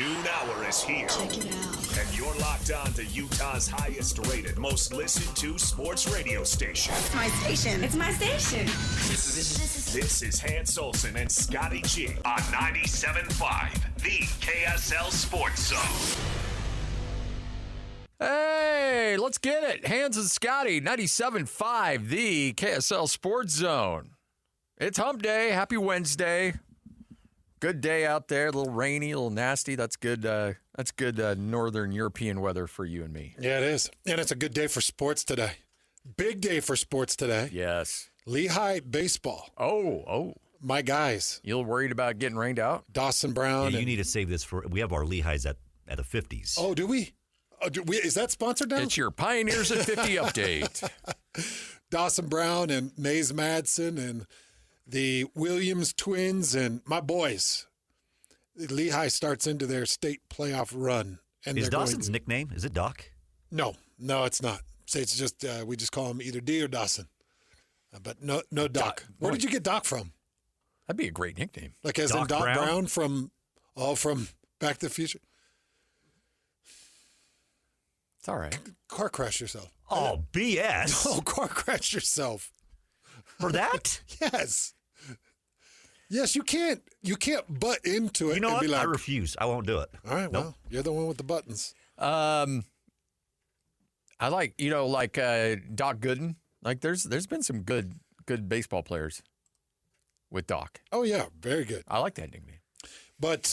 noon hour is here. Check it out. And you're locked on to Utah's highest rated, most listened to sports radio station. It's my station. It's my station. This is Hans Olsen and Scotty G on 97.5, the KSL Sports Zone. Hey, let's get it. Hans and Scotty, 97.5, the KSL Sports Zone. It's hump day. Happy Wednesday. Good day out there. A little rainy, a little nasty. That's good. That's good northern European weather for you and me. Yeah, it is. And it's a good day for sports today. Big day for sports today. Yes. Lehigh baseball. Oh. My guys. You worried about getting rained out? Dawson Brown. Yeah, you need to save this for. We have our Lehighs at the 50s. Oh, do we? Is that sponsored now? It's your Pioneers at 50 update. Dawson Brown and Mays Madsen and the Williams twins and my boys. Lehigh starts into their state playoff run. And is Dawson's nickname? Is it Doc? No, it's not. It's just we just call him either D or Dawson. But no Doc. Where did you get Doc from? That'd be a great nickname. Like as Doc in Doc Brown from Back to the Future? It's all right. Car crash yourself. Oh, BS. Oh, car crash yourself. For that? Yes. Yes, you can't butt into it. You know and what? be like, I refuse. I won't do it. All right, well, you're the one with the buttons. I like, Doc Gooden. Like there's been some good baseball players with Doc. Oh yeah, very good. I like that nickname. But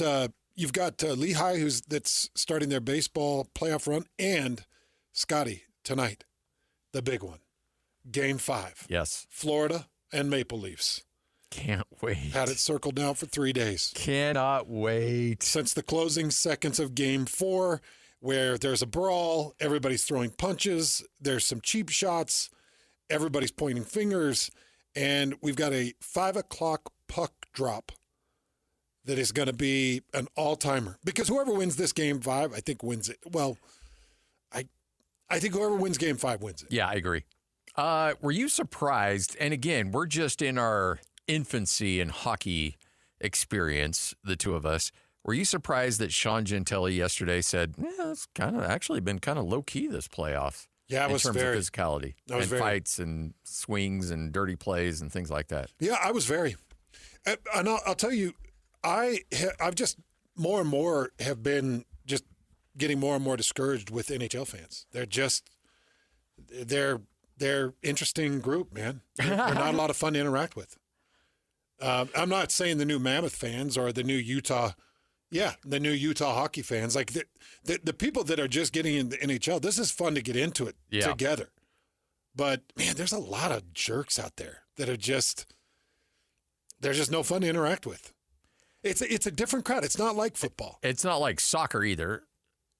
you've got Lehigh that's starting their baseball playoff run, and Scotty tonight, the big one, Game 5. Yes. Florida and Maple Leafs. Can't wait. Had it circled now for 3 days. Cannot wait. Since the closing seconds of Game 4, where there's a brawl, everybody's throwing punches, there's some cheap shots, everybody's pointing fingers, and we've got a 5 o'clock puck drop that is going to be an all-timer. Because whoever wins this Game 5, I think wins it. Well, I think whoever wins Game 5 wins it. Yeah, I agree. Were you surprised? And again, we're just in our infancy in hockey experience, the two of us. Were you surprised that Sean Gentile yesterday said, "Yeah, it's actually been kind of low key this playoffs"? Yeah, it was in terms very of physicality and fights and swings and dirty plays and things like that. Yeah, I was very, and I'll tell you, I've just more and more have been just getting more and more discouraged with NHL fans. They're interesting group, man. They're not a lot of fun to interact with. I'm not saying the new Mammoth fans or the new Utah hockey fans. Like the people that are just getting in the NHL, this is fun to get into it together. But, man, there's a lot of jerks out there that are they're just no fun to interact with. It's a different crowd. It's not like football. It's not like soccer either.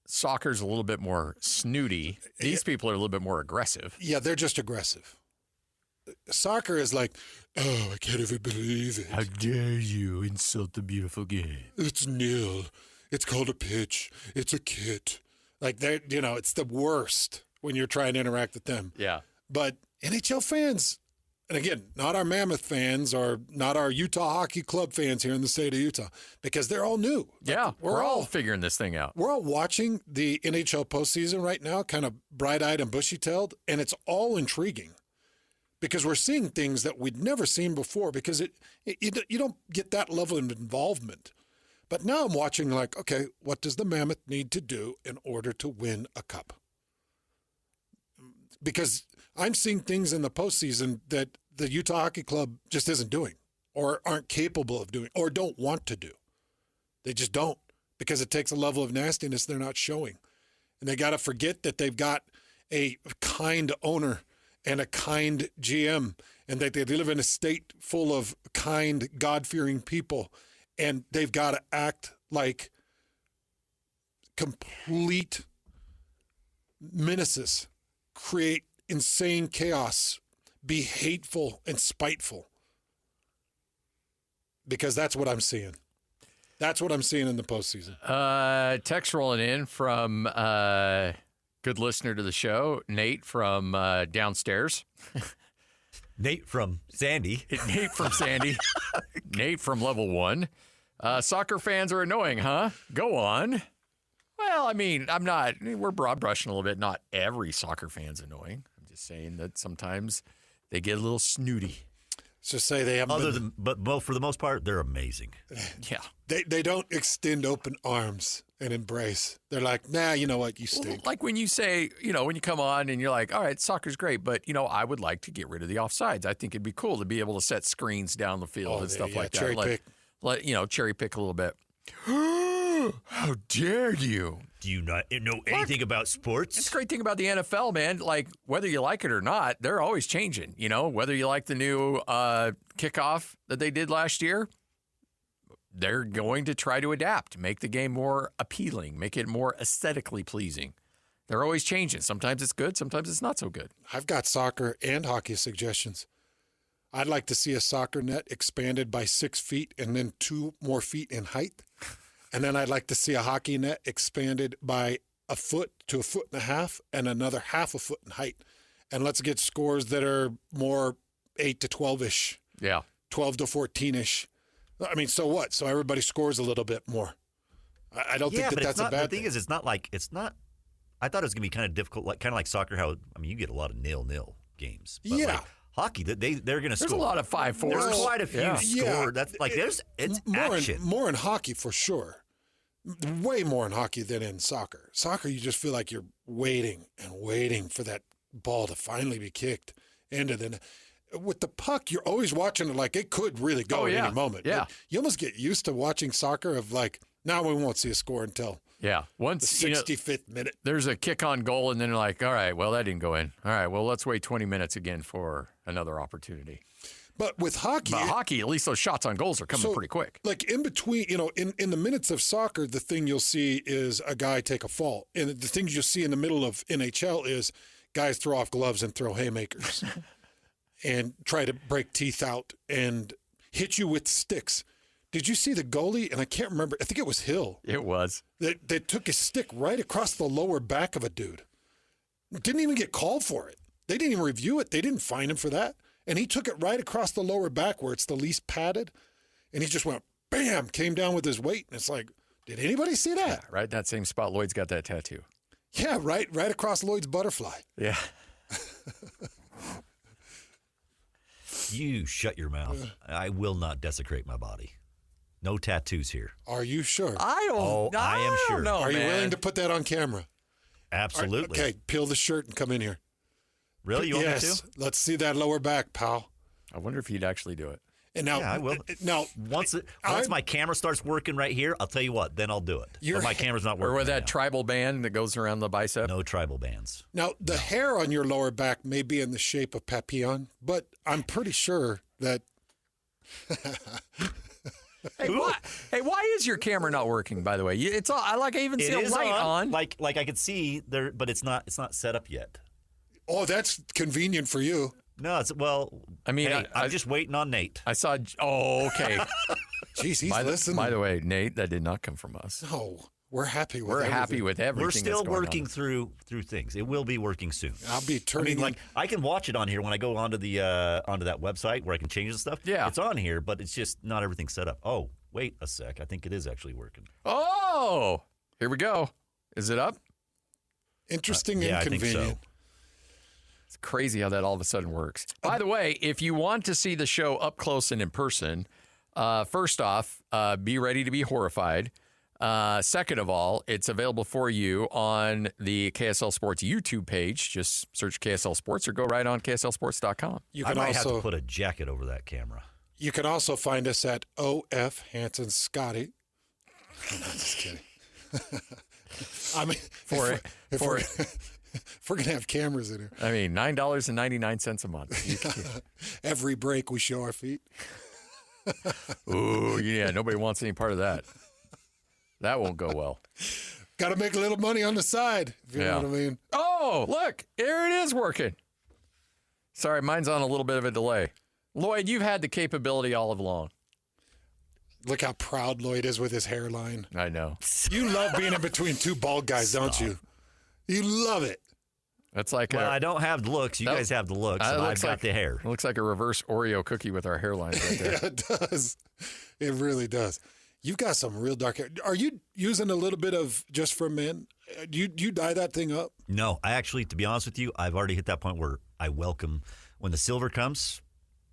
Soccer's a little bit more snooty. These people are a little bit more aggressive. Yeah, they're just aggressive. Soccer is like, oh, I can't even believe it. How dare you insult the beautiful game? It's nil. It's called a pitch. It's a kit. Like, it's the worst when you're trying to interact with them. Yeah. But NHL fans, and again, not our Mammoth fans or not our Utah Hockey Club fans here in the state of Utah, because they're all new. Yeah, we're all figuring this thing out. We're all watching the NHL postseason right now, kind of bright-eyed and bushy-tailed, and it's all intriguing because we're seeing things that we'd never seen before because you don't get that level of involvement. But now I'm watching like, okay, what does the Mammoth need to do in order to win a cup? Because I'm seeing things in the postseason that the Utah Hockey Club just isn't doing or aren't capable of doing or don't want to do. They just don't because it takes a level of nastiness they're not showing. And they got to forget that they've got a kind owner and a kind GM and that they live in a state full of kind, God-fearing people. And they've got to act like complete menaces, create insane chaos, be hateful and spiteful. Because that's what I'm seeing. That's what I'm seeing in the postseason. Text rolling in from good listener to the show, Nate from downstairs. Nate from Sandy. Nate from Sandy. Nate from level 1. Soccer fans are annoying, huh? Go on. Well, I mean, we're broad brushing a little bit. Not every soccer fan's annoying. I'm just saying that sometimes they get a little snooty. So say they haven't but for the most part, they're amazing. Yeah. They don't extend open arms and embrace. They're like, nah, you know what, you Well, stink. like when you say, when you come on and you're like, all right, soccer's great, but, I would like to get rid of the offsides. I think it'd be cool to be able to set screens down the field and stuff like cherry that. pick. Let cherry pick a little bit. How dare you? Do you not know anything about sports? It's a great thing about the NFL, man. Like, whether you like it or not, they're always changing. Whether you like the new kickoff that they did last year, they're going to try to adapt, make the game more appealing, make it more aesthetically pleasing. They're always changing. Sometimes it's good, sometimes it's not so good. I've got soccer and hockey suggestions. I'd like to see a soccer net expanded by 6 feet and then 2 more feet in height. And then I'd like to see a hockey net expanded by a foot to a foot and a half and another half a foot in height. And let's get scores that are more 8 to 12-ish, Yeah. 12 to 14-ish. I mean, so what? So everybody scores a little bit more. I don't think that's a bad thing. The thing is, it's not. I thought it was going to be kind of difficult, kind of like soccer. How you get a lot of 0-0 games. But Yeah. like hockey, they're going to score. There's a lot of 5-4s. There's quite a few Yeah. score. That's like it's action. More in hockey for sure. Way more in hockey than in soccer. Soccer, you just feel like you're waiting and waiting for that ball to finally be kicked into the net. With the puck, you're always watching it like it could really go at any moment. Yeah. But you almost get used to watching soccer of like, now we won't see a score until Yeah. the Once 65th minute. there's a kick on goal, and then they're like, all right, well, that didn't go in. All right, well, let's wait 20 minutes again for another opportunity. But with hockey, But hockey, at least those shots on goals are coming pretty quick. Like in between, in the minutes of soccer, the thing you'll see is a guy take a fall. And the things you'll see in the middle of NHL is guys throw off gloves and throw haymakers and try to break teeth out and hit you with sticks. Did you see the goalie? And I can't remember. I think it was Hill. It was. They took his stick right across the lower back of a dude. Didn't even get called for it. They didn't even review it. They didn't fine him for that. And he took it right across the lower back where it's the least padded. And he just went, bam, came down with his weight. And it's like, did anybody see that? Yeah, right? That same spot. Lloyd's got that tattoo. Yeah, right across Lloyd's butterfly. Yeah. You shut your mouth. I will not desecrate my body. No tattoos here. Are you sure? I am sure. don't know, Are you man. willing to put that on camera? Absolutely. Okay, peel the shirt and come in here. Really? You want me Yes. to? Let's see that lower back, pal. I wonder if he'd actually do it. And now, Yeah, I will. Now, Once my camera starts working right here, I'll tell you what. Then I'll do it. You're- But my camera's not working. Or with right that now. tribal band that goes around the bicep. No tribal bands. now the hair on your lower back may be in the shape of Papillon, but I'm pretty sure that Hey, why is your camera not working? By the way, it's all. I even see It a is light on. Like I could see there, but it's not set up yet. that's convenient for you. No, it's I mean, hey, I'm just waiting on Nate. I saw. Oh, okay. Jeez, he's listening. By the way, Nate, that did not come from us. No, we're happy with We're everything. happy with everything. We're still that's going working on. through things. It will be working soon. I'll be I turning mean, like I can watch it on here when I go onto that website where I can change the stuff. Yeah. It's on here, but it's just not everything set up. Oh, wait a sec. I think it is actually working. Oh, here we go. Is it up? interesting yeah, and I think convenient. so. It's crazy how that all of a sudden works. By the way, if you want to see the show up close and in person, first off, be ready to be horrified. Second of all, it's available for you on the KSL Sports YouTube page. Just search KSL Sports or go right on KSLSports.com. You I can might have also to put a jacket over that camera. you can also find us at OF Hanson Scotty. I'm just kidding. I mean, if we're gonna have cameras in here, I mean, $9.99 a month. every break we show our feet. Ooh, yeah, nobody wants any part of that. That won't go well. Got to make a little money on the side, if you know what I mean. Oh, look, here it is working. Sorry, mine's on a little bit of a delay. Lloyd, you've had the capability all along. Look how proud Lloyd is with his hairline. I know. You love being in between two bald guys, don't you? You love it. That's like Well, I don't have the looks. You guys have the looks, and I've got the hair. It looks like a reverse Oreo cookie with our hairlines right there. Yeah, it does. It really does. You've got some real dark hair. Are you using a little bit of Just for Men? Do you dye that thing up? No, I actually, to be honest with you, I've already hit that point where I welcome when the silver comes.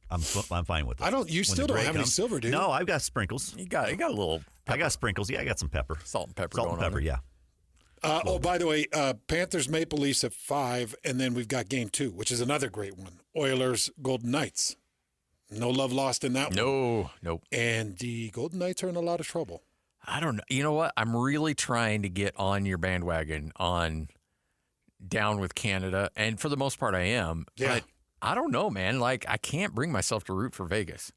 I'm fine with it. I don't. You When still the don't gray have any comes- silver, do you? No, I've got sprinkles. You got a little I got sprinkles. Yeah, I got some pepper. salt and pepper Salt going and pepper, on. yeah. By the way, Panthers Maple Leafs at 5, and then we've got game 2, which is another great one. Oilers Golden Knights. No love lost in that one. No, nope. And the Golden Knights are in a lot of trouble. I don't know. You know what? I'm really trying to get on your bandwagon on down with Canada, and for the most part, I am. Yeah. But I don't know, man. Like, I can't bring myself to root for Vegas.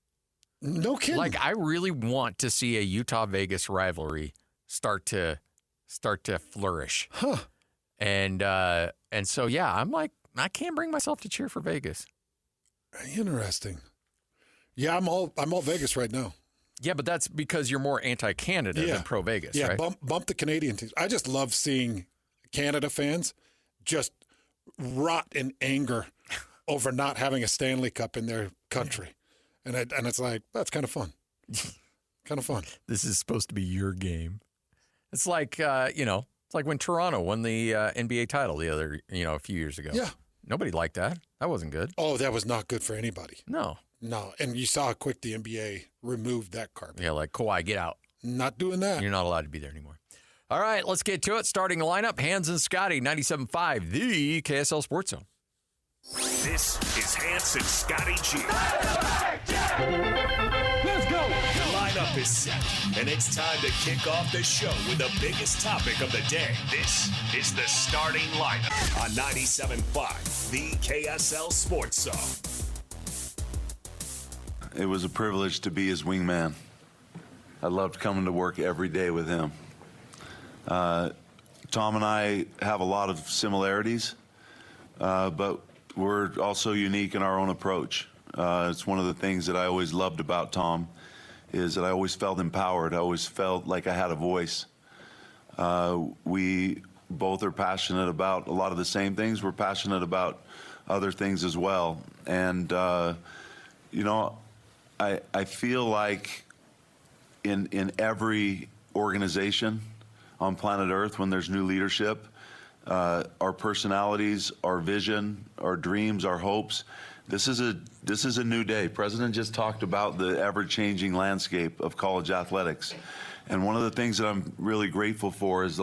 No kidding. Like, I really want to see a Utah-Vegas rivalry start to flourish. Huh. And so, yeah, I'm like, I can't bring myself to cheer for Vegas. Interesting. Yeah, I'm all Vegas right now. Yeah, but that's because you're more anti-Canada than pro-Vegas, Yeah, right? bump the Canadian teams. I just love seeing Canada fans just rot in anger over not having a Stanley Cup in their country. And it's like, that's kind of fun. Kind of fun. This is supposed to be your game. It's like, it's like when Toronto won the NBA title a few years ago. Yeah. Nobody liked that. That wasn't good. Oh, that was not good for anybody. No. No. And you saw how quick the NBA removed that carpet. Yeah, like, Kawhi, get out. Not doing that. You're not allowed to be there anymore. All right, let's get to it. Starting lineup, Hans and Scotty, 97.5, the KSL Sports Zone. This is Hans and Scotty G. Let's go. The lineup is set, and it's time to kick off the show with the biggest topic of the day. This is the starting lineup on 97.5, the KSL Sports Zone. It was a privilege to be his wingman. I loved coming to work every day with him. Tom and I have a lot of similarities, but we're also unique in our own approach. It's one of the things that I always loved about Tom is that I always felt empowered. I always felt like I had a voice. We both are passionate about a lot of the same things. We're passionate about other things as well. And, I feel like in every organization on planet Earth, when there's new leadership, our personalities, our vision, our dreams, our hopes, this is a new day. President just talked about the ever-changing landscape of college athletics. And one of the things that I'm really grateful for is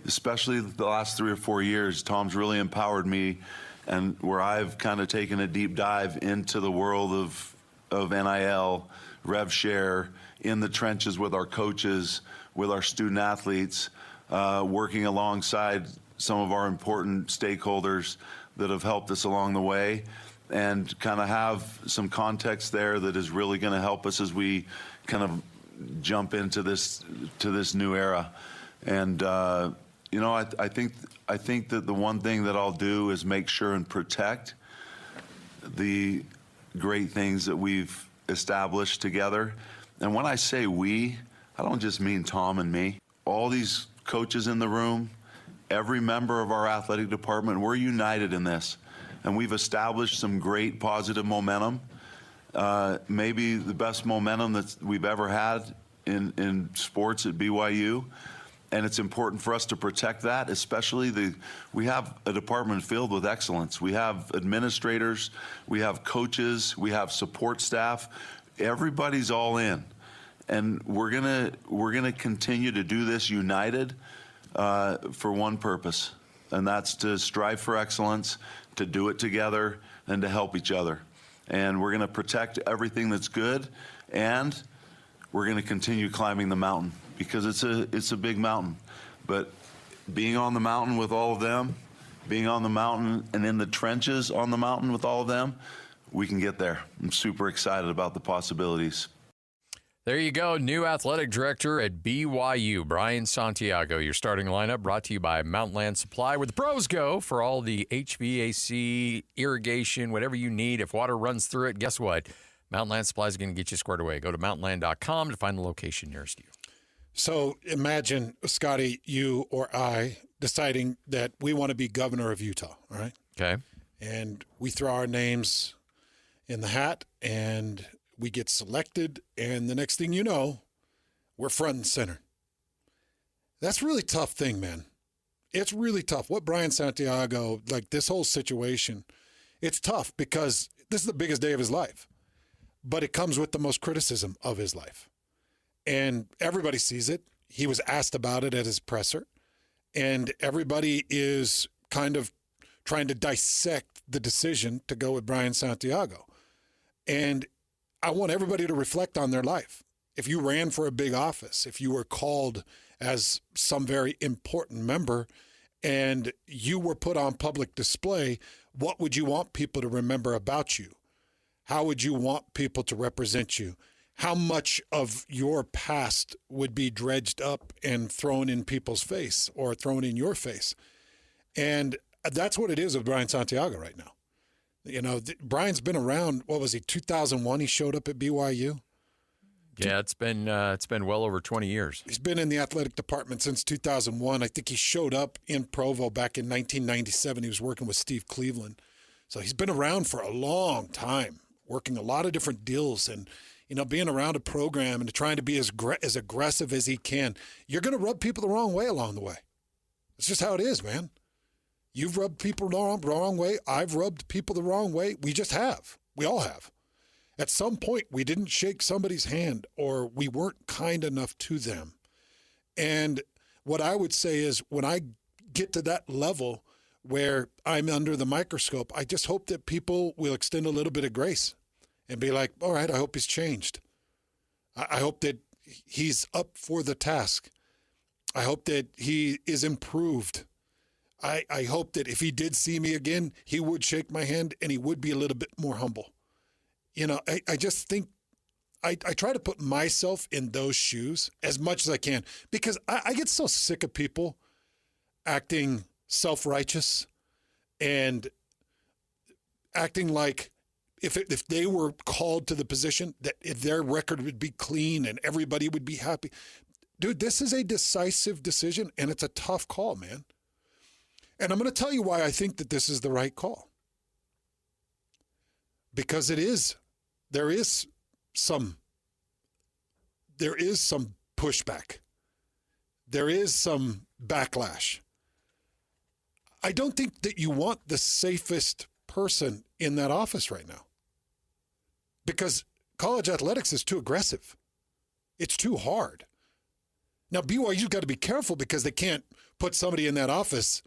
especially the last 3 or 4 years, Tom's really empowered me, and where I've kind of taken a deep dive into the world of NIL, rev share, in the trenches with our coaches, with our student athletes, working alongside some of our important stakeholders that have helped us along the way, and kind of have some context there that is really going to help us as we kind of jump into this new era. And I think that the one thing that I'll do is make sure and protect the great things that we've established together. And when I say we, I don't just mean Tom and me. All these coaches in the room, every member of our athletic department, we're united in this. And we've established some great positive momentum, maybe the best momentum that we've ever had in sports at BYU. And it's important for us to protect that, especially we have a department filled with excellence. We have administrators, we have coaches, we have support staff. Everybody's all in. And we're gonna continue to do this united for one purpose, and that's to strive for excellence, to do it together, and to help each other. And we're gonna protect everything that's good, and we're gonna continue climbing the mountain, because it's a big mountain. But being on the mountain with all of them, being on the mountain and in the trenches on the mountain with all of them, we can get there. I'm super excited about the possibilities. There you go. New athletic director at BYU, Brian Santiago. Your starting lineup brought to you by Mountain Land Supply, where the pros go for all the HVAC, irrigation, whatever you need. If water runs through it, guess what? Mountain Land Supply is going to get you squared away. Go to mountainland.com to find the location nearest you. So imagine, Scotty, you or I deciding that we want to be governor of Utah, all right? Okay. And we throw our names in the hat and we get selected. And the next thing you know, we're front and center. That's a really tough thing, man. It's really tough. What Brian Santiago, like this whole situation, it's tough because this is the biggest day of his life. But it comes with the most criticism of his life. And everybody sees it. He was asked about it at his presser. And everybody is kind of trying to dissect the decision to go with Brian Santiago. And I want everybody to reflect on their life. If you ran for a big office, if you were called as some very important member and you were put on public display, what would you want people to remember about you? How would you want people to represent you? How much of your past would be dredged up and thrown in people's face or thrown in your face? And that's what it is with Brian Santiago right now. You know, Brian's been around, 2001 he showed up at BYU? Yeah, it's been well over 20 years. He's been in the athletic department since 2001. I think he showed up in Provo back in 1997. He was working with Steve Cleveland. So he's been around for a long time, working a lot of different deals and, you know, being around a program and trying to be as aggressive as he can. You're going to rub people the wrong way along the way. It's just how it is, man. You've rubbed people the wrong way. I've rubbed people the wrong way. We just have. We all have. At some point, we didn't shake somebody's hand or we weren't kind enough to them. And what I would say is when I get to that level where I'm under the microscope, I just hope that people will extend a little bit of grace and be like, all right, I hope he's changed. I hope that he's up for the task. I hope that he is improved. I hope that if he did see me again, he would shake my hand and he would be a little bit more humble. You know, I just think I try to put myself in those shoes as much as I can because I get so sick of people acting self-righteous and acting like if they were called to the position that if their record would be clean and everybody would be happy. Dude, this is a decisive decision and it's a tough call, man. And I'm going to tell you why I think that this is the right call. Because there is some pushback. There is some backlash. I don't think that you want the safest person in that office right now. Because college athletics is too aggressive. It's too hard. Now, BYU's got to be careful because they can't put somebody in that office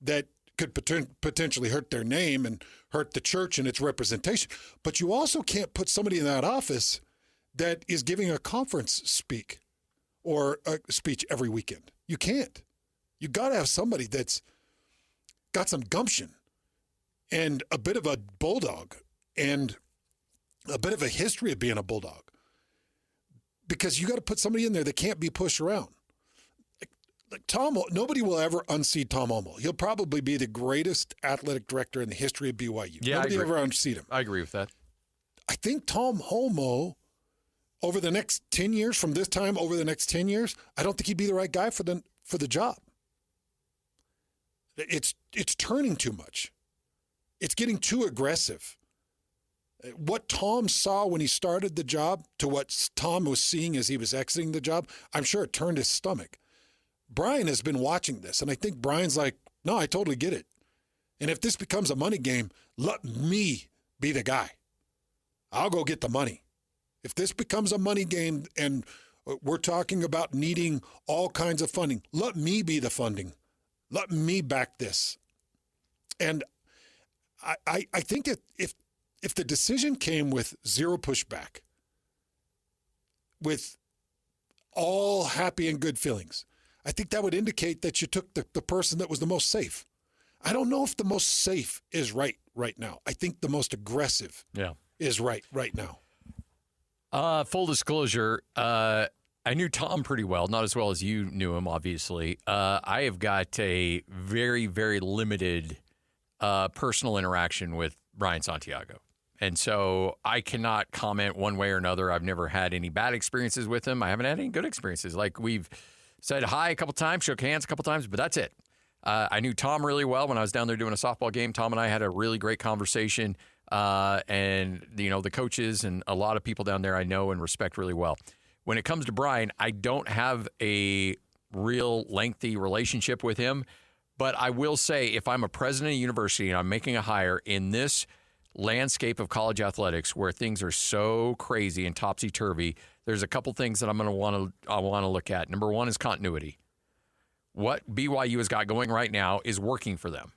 that could potentially hurt their name and hurt the church and its representation. But you also can't put somebody in that office that is giving a conference speech or a speech every weekend. You can't. You got to have somebody that's got some gumption and a bit of a bulldog and a bit of a history of being a bulldog. Because you got to put somebody in there that can't be pushed around. Like Tom, nobody will ever unseat Tom Holmoe. He'll probably be the greatest athletic director in the history of BYU. Yeah, nobody ever unseat him. I agree with that. I think Tom Holmoe, over the next 10 years, from this time over the next 10 years, I don't think he'd be the right guy for the job. It's turning too much. It's getting too aggressive. What Tom saw when he started the job to what Tom was seeing as he was exiting the job, I'm sure it turned his stomach. Brian has been watching this, and I think Brian's like, no, I totally get it. And if this becomes a money game, let me be the guy. I'll go get the money. If this becomes a money game and we're talking about needing all kinds of funding, let me be the funding. Let me back this. And I think if the decision came with zero pushback, with all happy and good feelings, I think that would indicate that you took the person that was the most safe. I don't know if the most safe is right now. I think the most aggressive is right now. Full disclosure, I knew Tom pretty well, not as well as you knew him, obviously. I have got a very, very limited personal interaction with Brian Santiago. And so I cannot comment one way or another. I've never had any bad experiences with him. I haven't had any good experiences. Like, we've said hi a couple times, shook hands a couple times, but that's it. I knew Tom really well when I was down there doing a softball game. Tom and I had a really great conversation. And, you know, the coaches and a lot of people down there I know and respect really well. When it comes to Brian, I don't have a real lengthy relationship with him. But I will say, if I'm a president of a university and I'm making a hire in this landscape of college athletics where things are so crazy and topsy-turvy, there's a couple things that I want to look at. Number one is continuity. What BYU has got going right now is working for them.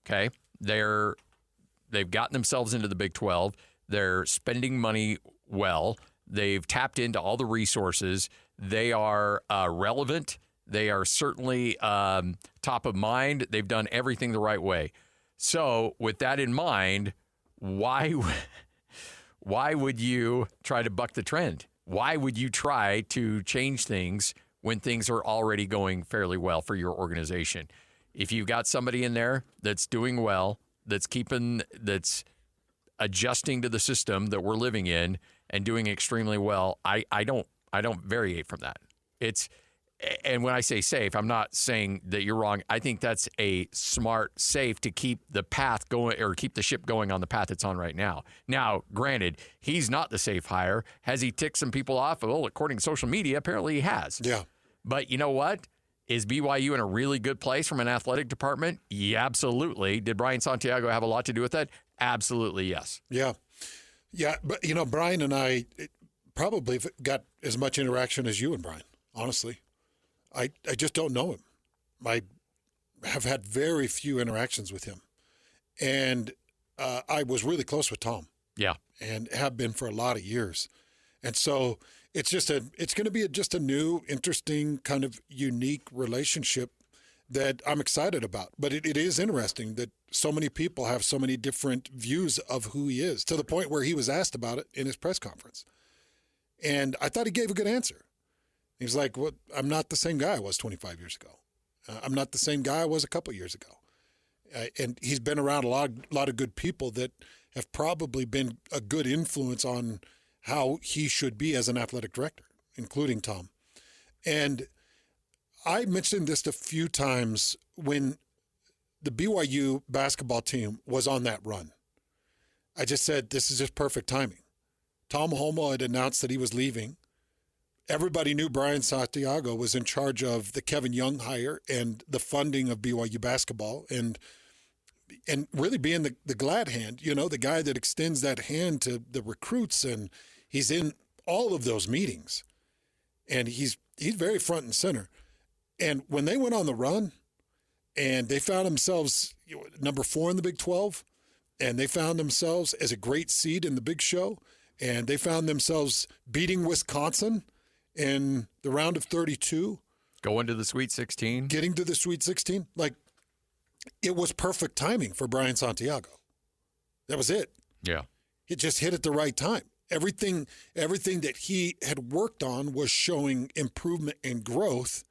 Okay? They've gotten themselves into the Big 12. They're spending money well. They've tapped into all the resources. They are relevant. They are certainly top of mind. They've done everything the right way. So with that in mind, why would you try to buck the trend? Why would you try to change things when things are already going fairly well for your organization? If you've got somebody in there that's doing well, that's adjusting to the system that we're living in and doing extremely well, I don't variate from that. And when I say safe, I'm not saying that you're wrong. I think that's a smart, safe to keep the path going or keep the ship going on the path it's on right now. Now, granted, he's not the safe hire. Has he ticked some people off? Well, according to social media, apparently he has. Yeah. But you know what? Is BYU in a really good place from an athletic department? Yeah, absolutely. Did Brian Santiago have a lot to do with that? Absolutely, yes. Yeah. Yeah, but, Brian and I probably got as much interaction as you and Brian, honestly. I just don't know him. I have had very few interactions with him. And I was really close with Tom. Yeah. And have been for a lot of years. And so it's going to be just a new, interesting, kind of unique relationship that I'm excited about. But it is interesting that so many people have so many different views of who he is, to the point where he was asked about it in his press conference. And I thought he gave a good answer. He was like, well, I'm not the same guy I was 25 years ago. I'm not the same guy I was a couple years ago. And he's been around a lot of good people that have probably been a good influence on how he should be as an athletic director, including Tom. And I mentioned this a few times when the BYU basketball team was on that run. I just said, this is just perfect timing. Tom Holmoe had announced that he was leaving. Everybody knew Brian Santiago was in charge of the Kevin Young hire and the funding of BYU basketball and really being the glad hand, the guy that extends that hand to the recruits, and he's in all of those meetings. And he's very front and center. And when they went on the run and they found themselves number 4 in the Big 12, and they found themselves as a great seed in the Big Show, and they found themselves beating Wisconsin in the round of 32. Going to the Sweet 16. Getting to the Sweet 16. It was perfect timing for Brian Santiago. That was it. Yeah. It just hit at the right time. Everything that he had worked on was showing improvement and growth.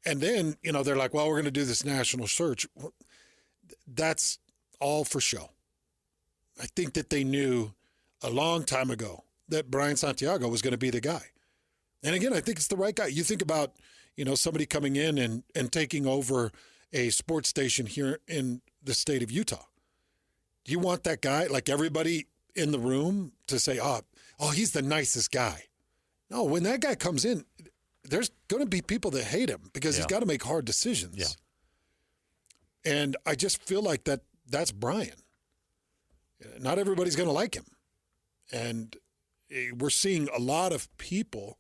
And then, they're like, well, we're going to do this national search. That's all for show. I think that they knew a long time ago that Brian Santiago was going to be the guy. And again, I think it's the right guy. You think about, somebody coming in and taking over a sports station here in the state of Utah. Do you want that guy, like everybody in the room, to say, oh, he's the nicest guy? No, when that guy comes in, there's going to be people that hate him because he's got to make hard decisions. Yeah. And I just feel like that's Brian. Not everybody's going to like him. And we're seeing a lot of people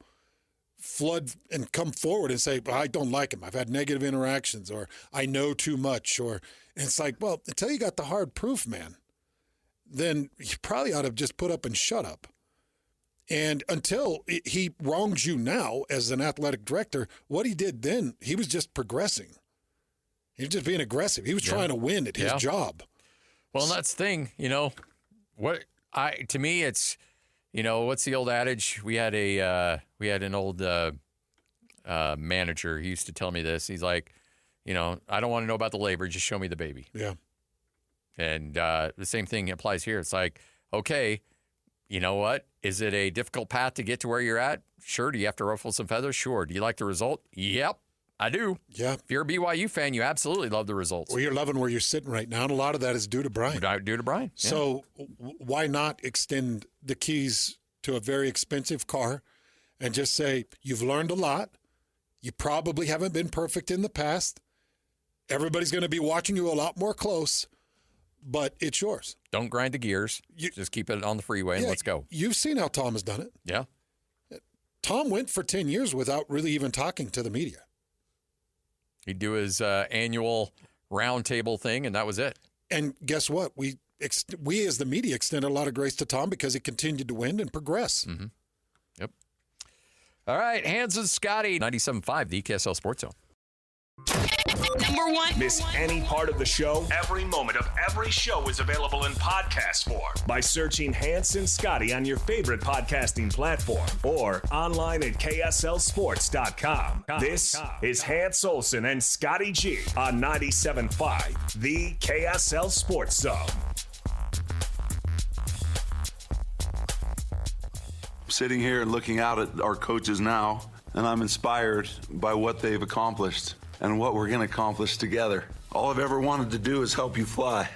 flood and come forward and say, well, I don't like him. I've had negative interactions, or I know too much. And it's like, well, until you got the hard proof, man, then you probably ought to just put up and shut up. And until he wrongs you now as an athletic director, what he did then, he was just progressing. He was just being aggressive. He was trying to win at his job. Well, and that's the thing, to me, it's, what's the old adage? We had an old manager. He used to tell me this. He's like, I don't want to know about the labor. Just show me the baby. Yeah. And the same thing applies here. It's like, okay, you know what? Is it a difficult path to get to where you're at? Sure. Do you have to ruffle some feathers? Sure. Do you like the result? Yep, I do. Yeah. If you're a BYU fan, you absolutely love the results. Well, you're loving where you're sitting right now, and a lot of that is due to Brian. Due to Brian. Yeah. So why not extend the keys to a very expensive car and just say, you've learned a lot. You probably haven't been perfect in the past. Everybody's going to be watching you a lot more close, but it's yours. Don't grind the gears. Just keep it on the freeway and let's go. You've seen how Tom has done it. Yeah. Tom went for 10 years without really even talking to the media. He'd do his annual roundtable thing, and that was it. And guess what? We as the media extended a lot of grace to Tom because he continued to win and progress. Mm-hmm. Yep. All right, Hans and Scotty, 97.5, the KSL Sports Zone. Number one. Miss any part of the show? Every moment of every show is available in podcast form by searching Hans and Scotty on your favorite podcasting platform or online at KSLSports.com. This is Hans Olsen and Scotty G on 97.5, the KSL Sports Zone. Sitting here and looking out at our coaches now, and I'm inspired by what they've accomplished and what we're going to accomplish together. All I've ever wanted to do is help you fly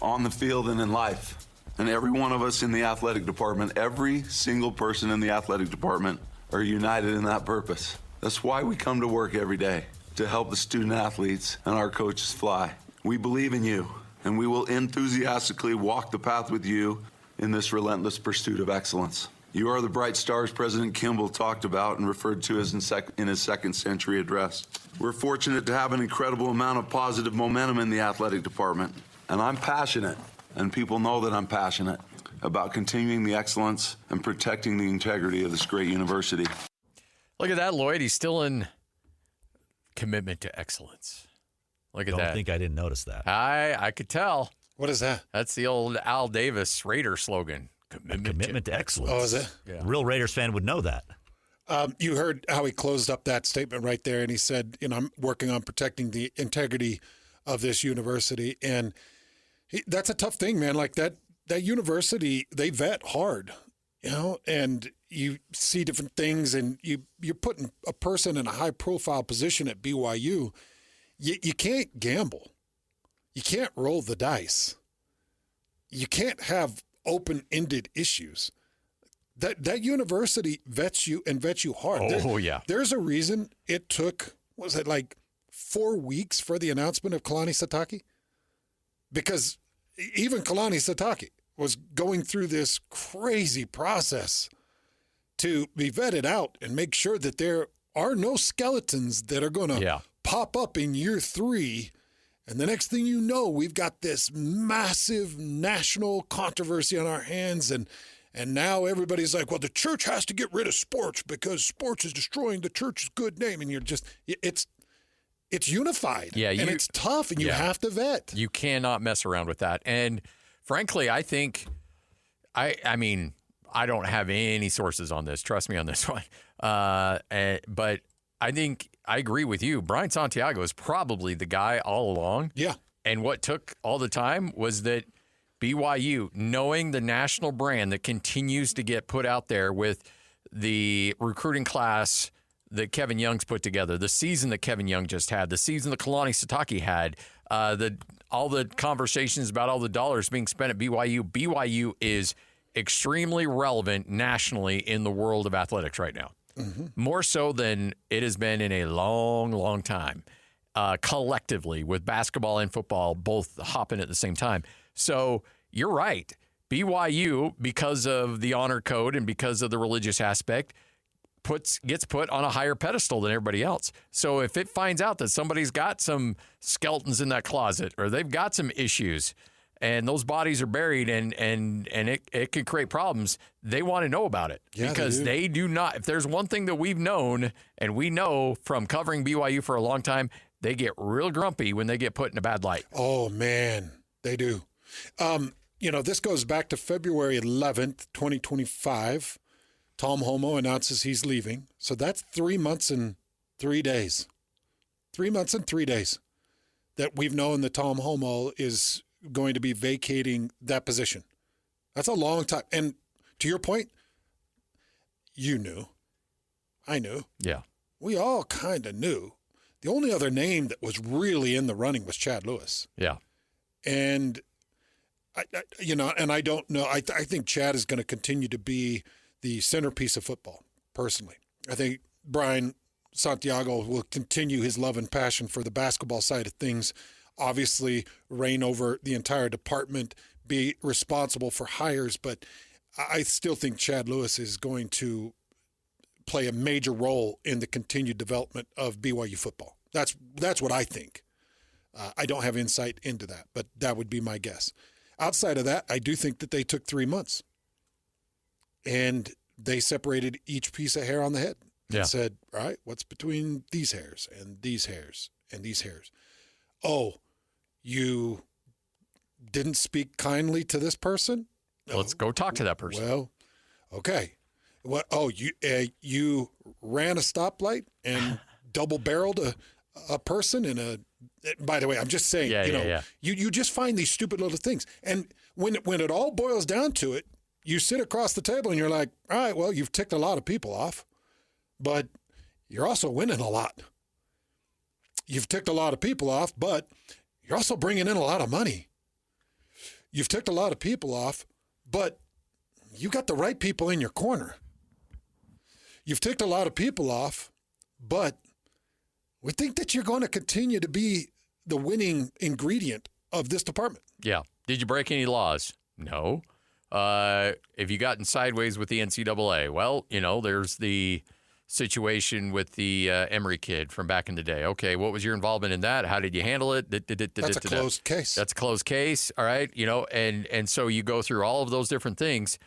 on the field and in life. And every one of us in the athletic department, every single person in the athletic department are united in that purpose. That's why we come to work every day, to help the student athletes and our coaches fly. We believe in you, and we will enthusiastically walk the path with you in this relentless pursuit of excellence. You are the bright stars President Kimball talked about and referred to as in his second century address. We're fortunate to have an incredible amount of positive momentum in the athletic department. And I'm passionate, and people know that I'm passionate, about continuing the excellence and protecting the integrity of this great university. Look at that, Lloyd. He's still in commitment to excellence. Look at that. Don't think I didn't notice that. I could tell. What is that? That's the old Al Davis Raider slogan. Commitment to excellence. Oh, is it? Yeah. Real Raiders fan would know that. You heard how he closed up that statement right there, and he said, I'm working on protecting the integrity of this university. And that's a tough thing, man. Like that university, they vet hard, and you see different things, and you're putting a person in a high-profile position at BYU. You can't gamble. You can't roll the dice. You can't have open-ended issues. That university vets you hard. Yeah. There's a reason it took, was it like 4 weeks for the announcement of Kalani Sitake? Because even Kalani Sitake was going through this crazy process to be vetted out and make sure that there are no skeletons that are going to pop up in year 3. And the next thing you know, we've got this massive national controversy on our hands. And now everybody's like, well, the church has to get rid of sports because sports is destroying the church's good name. And you're just, it's unified. Yeah, and it's tough, and you have to vet. You cannot mess around with that. And frankly, I think, I mean, I don't have any sources on this. Trust me on this one. But I think I agree with you. Brian Santiago is probably the guy all along. Yeah. And what took all the time was that BYU, knowing the national brand that continues to get put out there with the recruiting class that Kevin Young's put together, the season that Kevin Young just had, the season that Kalani Sitake had, all the conversations about all the dollars being spent at BYU. BYU is extremely relevant nationally in the world of athletics right now. Mm-hmm. More so than it has been in a long, long time, collectively, with basketball and football both hopping at the same time. So you're right. BYU, because of the honor code and because of the religious aspect, gets put on a higher pedestal than everybody else. So if it finds out that somebody's got some skeletons in that closet or they've got some issues and those bodies are buried and it can create problems, they want to know about it. Yeah, because they do not. If there's one thing that we've known, and we know from covering BYU for a long time, they get real grumpy when they get put in a bad light. Oh, man, they do. This goes back to February 11th, 2025. Tom Homo announces he's leaving. So that's 3 months and 3 days. 3 months and 3 days that we've known that Tom Homo is going to be vacating that position. That's a long time. And to your point, you knew. I knew. Yeah. We all kind of knew. The only other name that was really in the running was Chad Lewis. Yeah. And, I don't know. I think Chad is going to continue to be the centerpiece of football. personally. I think Brian Santiago will continue his love and passion for the basketball side of things, obviously reign over the entire department, be responsible for hires, but I still think Chad Lewis is going to play a major role in the continued development of BYU football. That's what I think. I don't have insight into that, but that would be my guess. Outside of that, I do think that they took 3 months and they separated each piece of hair on the head and said, all right, what's between these hairs and these hairs and these hairs? Oh, you didn't speak kindly to this person? Let's go talk to that person. Well, okay. What? Oh, you ran a stoplight and double-barreled a person in a. By the way, I'm just saying. You just find these stupid little things, and when it all boils down to it, you sit across the table and you're like, all right, well, you've ticked a lot of people off, but you're also winning a lot. You've ticked a lot of people off, but you're also bringing in a lot of money. You've ticked a lot of people off, but you got the right people in your corner. You've ticked a lot of people off, but we think that you're going to continue to be the winning ingredient of this department. Yeah. Did you break any laws? No. Have you gotten sideways with the NCAA? Well, there's the situation with the Emory kid from back in the day. Okay, what was your involvement in that? How did you handle it? That's a closed case. That's a closed case, all right? And so you go through all of those different things,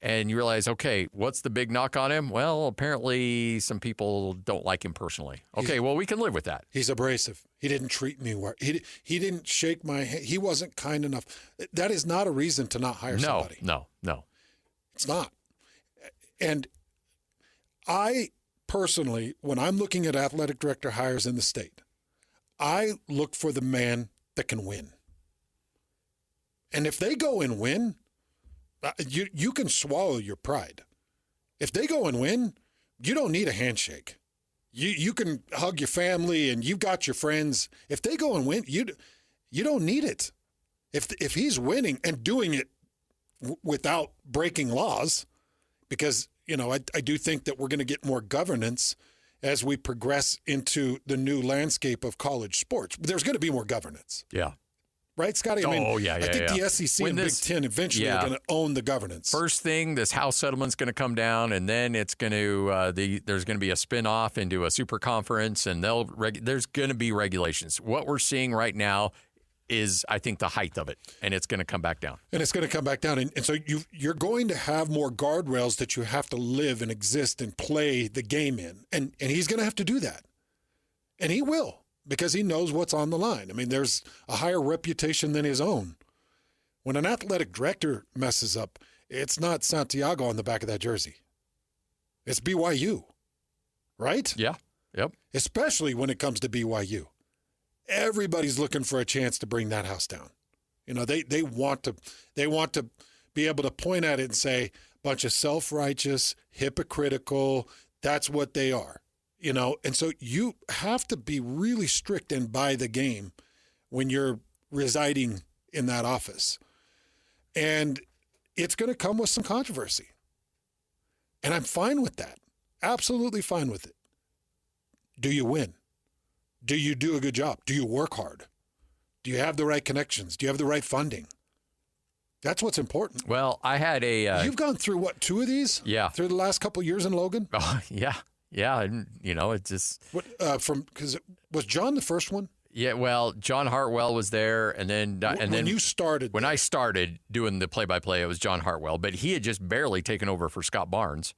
and you realize, okay, what's the big knock on him? Well, apparently some people don't like him personally. Okay, well, we can live with that. He's abrasive. He didn't treat me well. He didn't shake my hand. He wasn't kind enough. That is not a reason to not hire somebody. No. It's not. And I personally, when I'm looking at athletic director hires in the state, I look for the man that can win. And if they go and win, you can swallow your pride. If they go and win, you don't need a handshake. You can hug your family and you've got your friends. If they go and win, you don't need it. If he's winning and doing it without breaking laws, because I do think that we're going to get more governance as we progress into the new landscape of college sports. There's going to be more governance. Yeah. Right, Scotty? I think the SEC when and Big Ten eventually are going to own the governance. First thing, this House settlement's going to come down, and then it's going to there's going to be a spin-off into a super conference, and there's going to be regulations. What we're seeing right now is, I think, the height of it, and it's going to come back down. And it's going to come back down, and so you're going to have more guardrails that you have to live and exist and play the game in, and he's going to have to do that, and he will. Because he knows what's on the line. I mean, there's a higher reputation than his own. When an athletic director messes up, it's not Santiago on the back of that jersey. It's BYU, right? Yeah. Yep. Especially when it comes to BYU. Everybody's looking for a chance to bring that house down. They want to be able to point at it and say, bunch of self-righteous, hypocritical, that's what they are. And so you have to be really strict and by the game when you're residing in that office. And it's going to come with some controversy. And I'm fine with that. Absolutely fine with it. Do you win? Do you do a good job? Do you work hard? Do you have the right connections? Do you have the right funding? That's what's important. Well, I had You've gone through, 2 of these? Yeah. Through the last couple of years in Logan? Oh, yeah. Yeah, and it just because was John the first one? Yeah, well, John Hartwell was there, and then when you started, when I started doing the play-by-play, it was John Hartwell, but he had just barely taken over for Scott Barnes,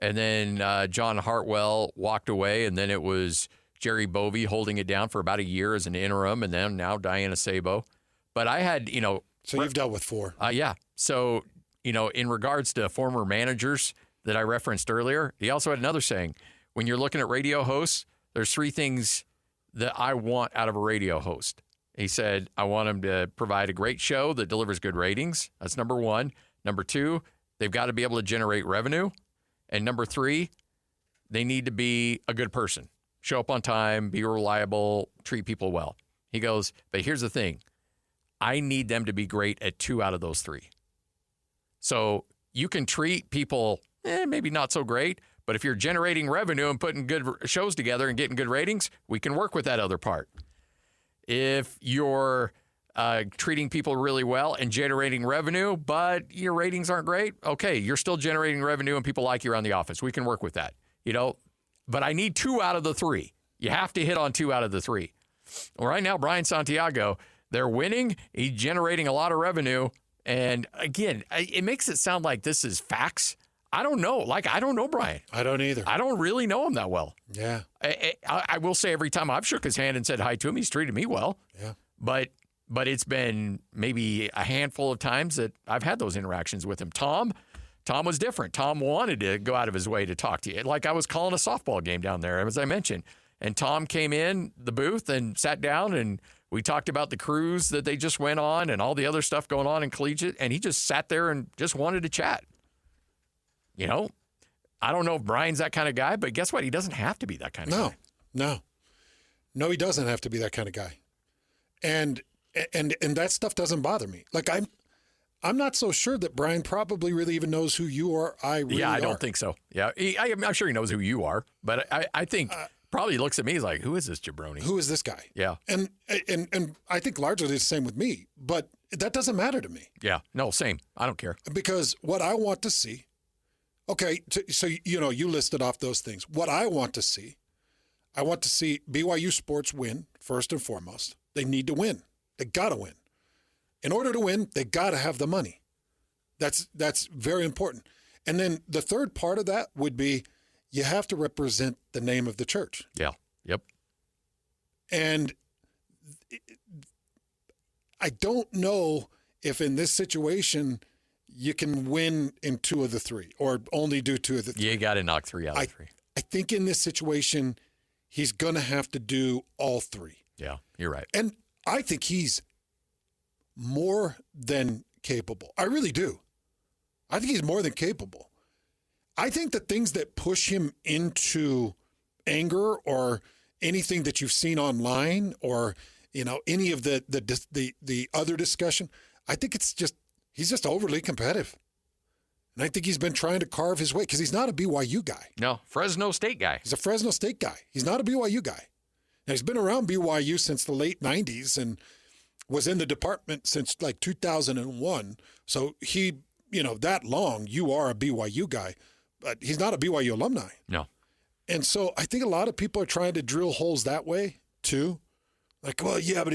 and then John Hartwell walked away, and then it was Jerry Bovee holding it down for about a year as an interim, and then now Diana Sabo. But I had so you've dealt with 4. Yeah. So in regards to former managers that I referenced earlier, he also had another saying. When you're looking at radio hosts, there's 3 things that I want out of a radio host. He said, I want them to provide a great show that delivers good ratings. That's number 1. Number 2, they've got to be able to generate revenue. And number 3, they need to be a good person. Show up on time, be reliable, treat people well. He goes, but here's the thing. I need them to be great at 2 out of those 3. So you can treat people maybe not so great, But if you're generating revenue and putting good shows together and getting good ratings, we can work with that other part. If you're treating people really well and generating revenue, but your ratings aren't great, okay, you're still generating revenue and people like you around the office. We can work with that, But I need 2 out of the 3. You have to hit on 2 out of the 3. Well, right now, Brian Santiago, they're winning. He's generating a lot of revenue. And again, it makes it sound like this is facts. I don't know. I don't know Brian. I don't either. I don't really know him that well. Yeah. I will say every time I've shook his hand and said hi to him, he's treated me well. Yeah. But it's been maybe a handful of times that I've had those interactions with him. Tom was different. Tom wanted to go out of his way to talk to you. Like I was calling a softball game down there, as I mentioned. And Tom came in the booth and sat down, and we talked about the cruise that they just went on and all the other stuff going on in collegiate. And he just sat there and just wanted to chat. I don't know if Brian's that kind of guy, but guess what? He doesn't have to be that kind of guy. No, he doesn't have to be that kind of guy. And that stuff doesn't bother me. Like I'm not so sure that Brian probably really even knows who you or I really are. Yeah, I don't think so. Yeah, I'm sure he knows who you are, but I think probably looks at me like, who is this jabroni? Who is this guy? Yeah. And I think largely the same with me, but that doesn't matter to me. Yeah, no, same. I don't care. Because what I want to see, okay, so you listed off those things. What I want to see BYU sports win, first and foremost. They need to win. They got to win. In order to win, they got to have the money. That's very important. And then the third part of that would be you have to represent the name of the church. Yeah. Yep. And I don't know if in this situation you can win in 2 of the 3 or only do 2 of the 3. You got to knock 3 out of 3. I think in this situation, he's going to have to do all 3. Yeah, you're right. And I think he's more than capable. I really do. I think he's more than capable. I think the things that push him into anger or anything that you've seen online or any of the other discussion, I think he's just overly competitive. And I think he's been trying to carve his way because he's not a BYU guy. No, Fresno State guy. He's a Fresno State guy. He's not a BYU guy. Now, he's been around BYU since the late 90s and was in the department since like 2001. So he, that long, you are a BYU guy. But he's not a BYU alumni. No. And so I think a lot of people are trying to drill holes that way, too. Like, well, yeah, but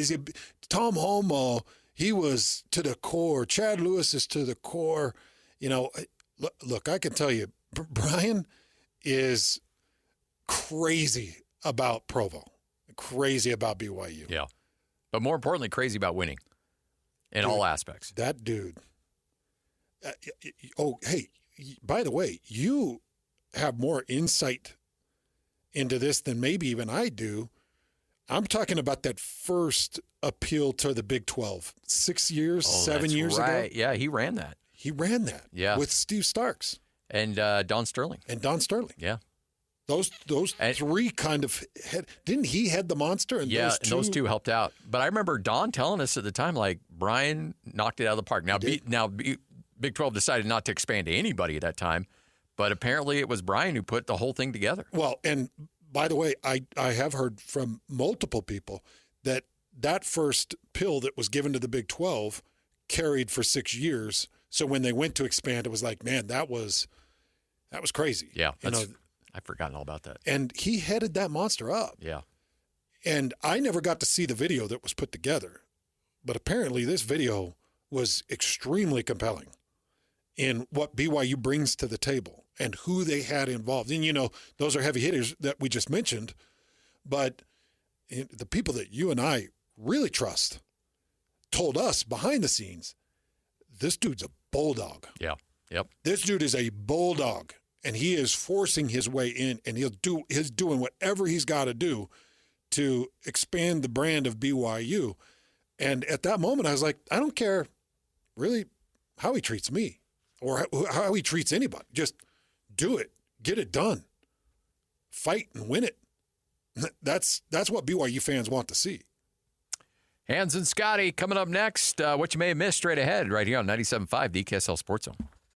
Tom Homo, he was to the core. Chad Lewis is to the core. Look, I can tell you, Brian is crazy about Provo, crazy about BYU. Yeah. But more importantly, crazy about winning in all aspects. That dude. Hey, by the way, you have more insight into this than maybe even I do. I'm talking about that first appeal to the Big 12, 6 years, 7 years ago. Yeah, he ran that. He ran that. Yeah. With Steve Starks. And Don Sterling. Yeah. Those 3 kind of didn't he head the monster? And those two helped out. But I remember Don telling us at the time, like, Brian knocked it out of the park. Now, Big 12 decided not to expand to anybody at that time, but apparently it was Brian who put the whole thing together. Well, and by the way, I have heard from multiple people that first pill that was given to the Big 12 carried for 6 years. So when they went to expand, it was like, man, that was crazy. Yeah, I've forgotten all about that. And he headed that monster up. Yeah. And I never got to see the video that was put together, but apparently this video was extremely compelling in what BYU brings to the table and who they had involved. And, those are heavy hitters that we just mentioned, but the people that you and I really trust told us behind the scenes, this dude's a bulldog. Yeah. Yep. This dude is a bulldog, and he is forcing his way in, and he's doing whatever he's got to do to expand the brand of BYU. And at that moment, I was like, I don't care really how he treats me or how he treats anybody. Just do it. Get it done. Fight and win it. That's what BYU fans want to see. Hans and Scotty coming up next. What you may have missed straight ahead right here on 97.5 the KSL Sports Zone.